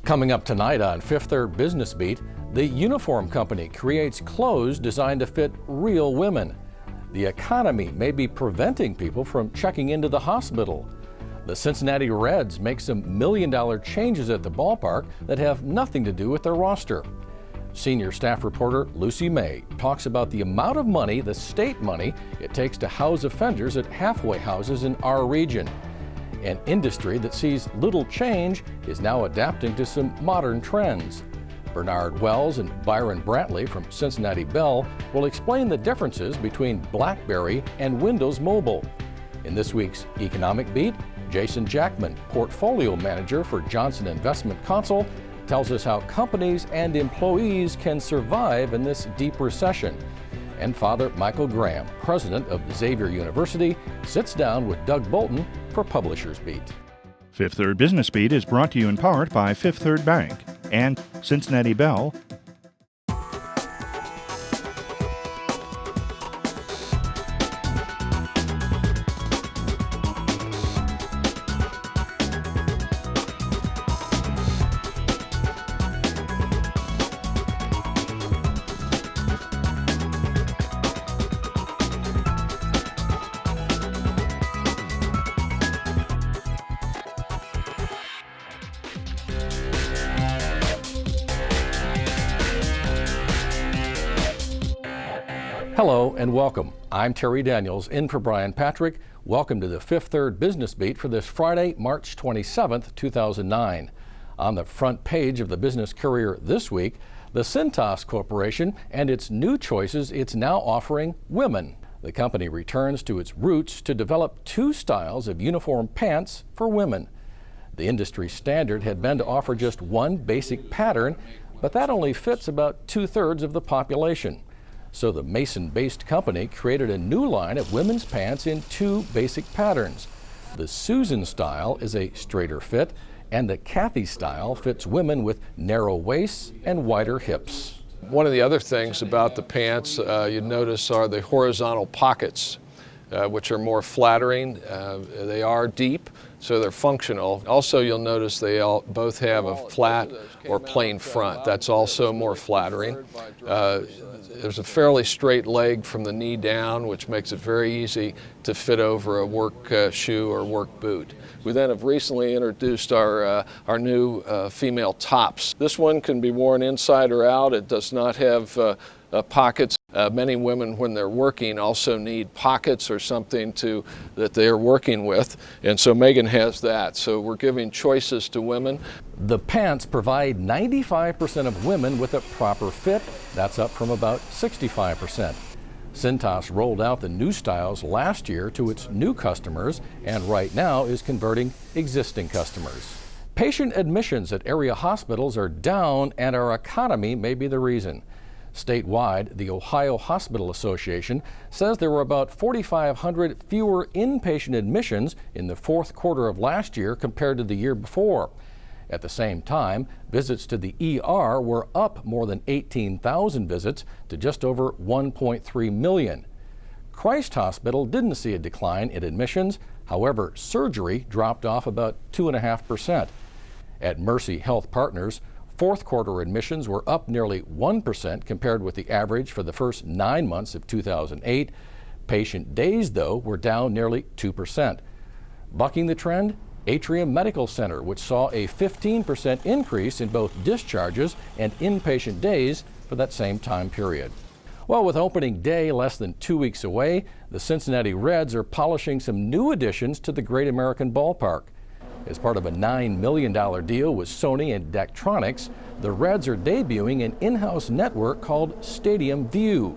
Coming up tonight on Fifth Third Business Beat, the uniform company creates clothes designed to fit real women. The economy may be preventing people from checking into the hospital. The Cincinnati Reds make some million-dollar changes at the ballpark that have nothing to do with their roster. Senior staff reporter Lucy May talks about the amount of money, the state money, it takes to house offenders at halfway houses in our region. An industry that sees little change is now adapting to some modern trends. Bernard Wells and Byron Brantley from Cincinnati Bell will explain the differences between BlackBerry and Windows Mobile. In this week's Economic Beat, Jason Jackman, portfolio manager for Johnson Investment Console, tells us how companies and employees can survive in this deep recession. And Father Michael Graham, president of Xavier University, sits down with Doug Bolton for Publishers Beat. Fifth Third Business Beat is brought to you in part by Fifth Third Bank and Cincinnati Bell. Hello and welcome. I'm Terry Daniels, in for Brian Patrick. Welcome to the Fifth Third Business Beat for this Friday, March 27th, 2009. On the front page of the Business Courier this week, the Cintas Corporation and its new choices it's now offering women. The company returns to its roots to develop two styles of uniform pants for women. The industry standard had been to offer just one basic pattern, but that only fits about 2/3 of the population. So the Mason-based company created a new line of women's pants in two basic patterns. The Susan style is a straighter fit, and the Kathy style fits women with narrow waists and wider hips. One of the other things about the pants you notice are the horizontal pockets, which are more flattering. They are deep, so they're functional. Also, you'll notice they both have a flat or plain front. That's also more flattering. There's a fairly straight leg from the knee down, which makes it very easy to fit over a work shoe or work boot. We then have recently introduced our new female tops. This one can be worn inside or out. It does not have pockets. Many women, when they're working, also need pockets or something that they're working with, and so Megan has that. So we're giving choices to women. The pants provide 95% of women with a proper fit. That's up from about 65%. Cintas rolled out the new styles last year to its new customers and right now is converting existing customers. Patient admissions at area hospitals are down and our economy may be the reason. Statewide, the Ohio Hospital Association says there were about 4,500 fewer inpatient admissions in the fourth quarter of last year compared to the year before. At the same time, visits to the ER were up more than 18,000 visits to just over 1.3 million. Christ Hospital didn't see a decline in admissions. However, surgery dropped off about 2.5%. At Mercy Health Partners, fourth quarter admissions were up nearly 1% compared with the average for the first 9 months of 2008. Patient days, though, were down nearly 2%. Bucking the trend, Atrium Medical Center, which saw a 15% increase in both discharges and inpatient days for that same time period. Well, with opening day less than 2 weeks away, the Cincinnati Reds are polishing some new additions to the Great American Ballpark. As part of a $9 million deal with Sony and Daktronics, the Reds are debuting an in-house network called Stadium View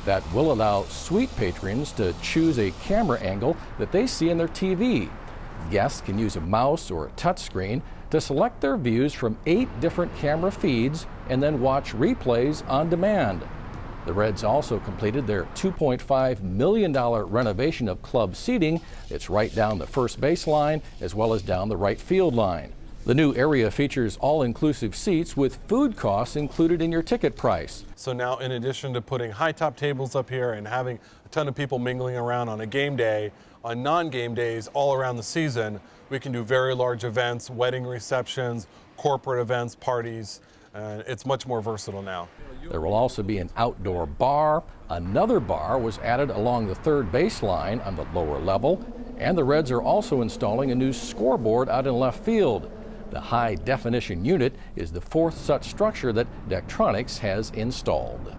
that will allow suite patrons to choose a camera angle that they see in their TV. Guests can use a mouse or a touchscreen to select their views from 8 different camera feeds and then watch replays on demand. The Reds also completed their $2.5 million renovation of club seating. It's right down the first base line as well as down the right field line. The new area features all-inclusive seats with food costs included in your ticket price. So now, in addition to putting high top tables up here and having a ton of people mingling around on a game day, on non-game days all around the season. We can do very large events, wedding receptions, corporate events, parties, and it's much more versatile now. There will also be an outdoor bar. Another bar was added along the third baseline on the lower level, and the Reds are also installing a new scoreboard out in left field. The high-definition unit is the fourth such structure that Daktronics has installed.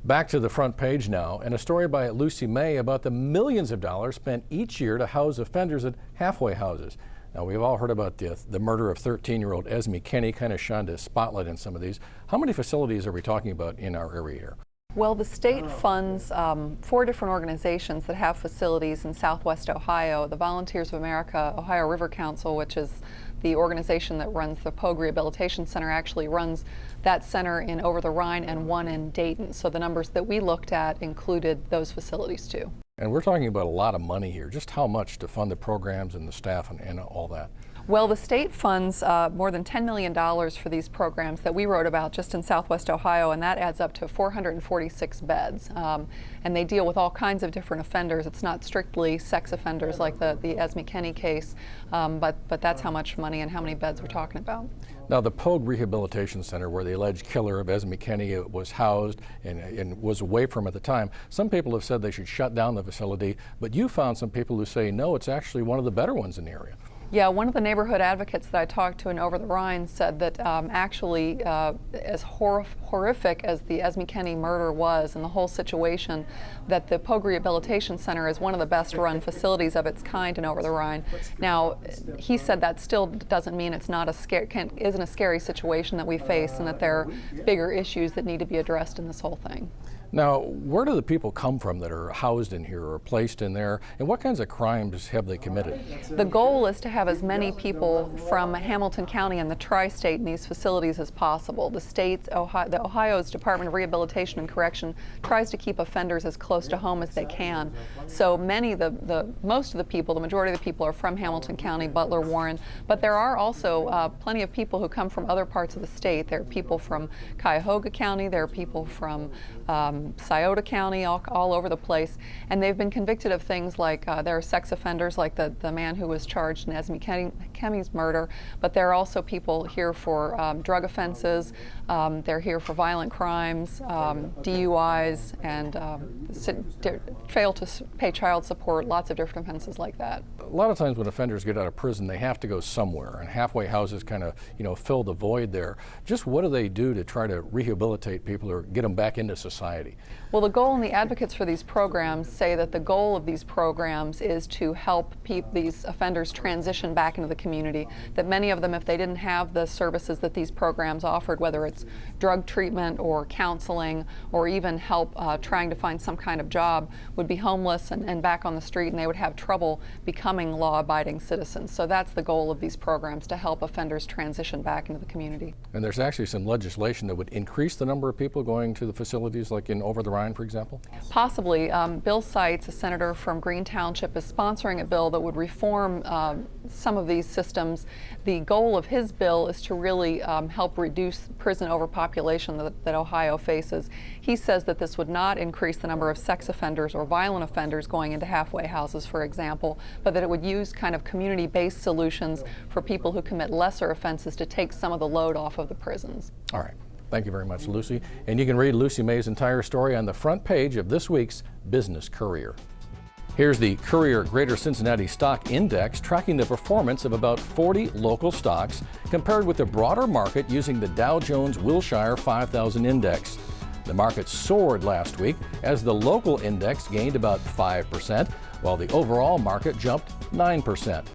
Back to the front page now, and a story by Lucy May about the millions of dollars spent each year to house offenders at halfway houses. Now, we've all heard about the murder of 13-year-old Esme Kenney, kind of shined a spotlight on some of these. How many facilities are we talking about in our area here? Well, the state funds 4 different organizations that have facilities in Southwest Ohio. The Volunteers of America Ohio River Council, which is the organization that runs the Pogue Rehabilitation Center, actually runs that center in Over the Rhine and one in Dayton. So the numbers that we looked at included those facilities too. And we're talking about a lot of money here. Just how much to fund the programs and the staff and all that? Well, the state funds more than $10 million for these programs that we wrote about just in Southwest Ohio, and that adds up to 446 beds. And they deal with all kinds of different offenders. It's not strictly sex offenders like the Esme Kenney case, but that's how much money and how many beds we're talking about. Now, the Pogue Rehabilitation Center, where the alleged killer of Esme Kenney was housed and was away from at the time, some people have said they should shut down the facility, but you found some people who say no, it's actually one of the better ones in the area. Yeah, one of the neighborhood advocates that I talked to in Over the Rhine said that actually, as horrific as the Esme Kenney murder was and the whole situation, that the Pogue Rehabilitation Center is one of the best run facilities of its kind in Over the Rhine. Now, he said that still doesn't mean it's not isn't a scary situation that we face, and that there are bigger issues that need to be addressed in this whole thing. Now, where do the people come from that are housed in here or placed in there, and what kinds of crimes have they committed? The goal is to have as many people from Hamilton County and the tri-state in these facilities as possible. The Ohio's Department of Rehabilitation and Correction tries to keep offenders as close to home as they can. So most of the people, the majority of the people are from Hamilton County, Butler, Warren, but there are also plenty of people who come from other parts of the state. There are people from Cuyahoga County, there are people from Scioto County, all over the place, and they've been convicted of things like there are sex offenders like the man who was charged in Esme Kenney's murder, but there are also people here for drug offenses, they're here for violent crimes, DUIs, and fail to pay child support, lots of different offenses like that. A lot of times when offenders get out of prison, they have to go somewhere, and halfway houses kind of, fill the void there. Just what do they do to try to rehabilitate people or get them back into society? Well, the goal and the advocates for these programs say that the goal of these programs is to help these offenders transition back into the community. That many of them, if they didn't have the services that these programs offered, whether it's drug treatment or counseling or even help trying to find some kind of job, would be homeless and back on the street, and they would have trouble becoming law-abiding citizens. So that's the goal of these programs, to help offenders transition back into the community. And there's actually some legislation that would increase the number of people going to the facilities, like in Over the Rhine, for example? Possibly. Bill Seitz, a senator from Green Township, is sponsoring a bill that would reform some of these systems. The goal of his bill is to really help reduce prison overpopulation that Ohio faces. He says that this would not increase the number of sex offenders or violent offenders going into halfway houses, for example, but that it would use kind of community-based solutions for people who commit lesser offenses to take some of the load off of the prisons. All right. Thank you very much, Lucy. And you can read Lucy May's entire story on the front page of this week's Business Courier. Here's the Courier Greater Cincinnati Stock Index, tracking the performance of about 40 local stocks compared with the broader market using the Dow Jones Wilshire 5000 Index. The market soared last week as the local index gained about 5%, while the overall market jumped 9%.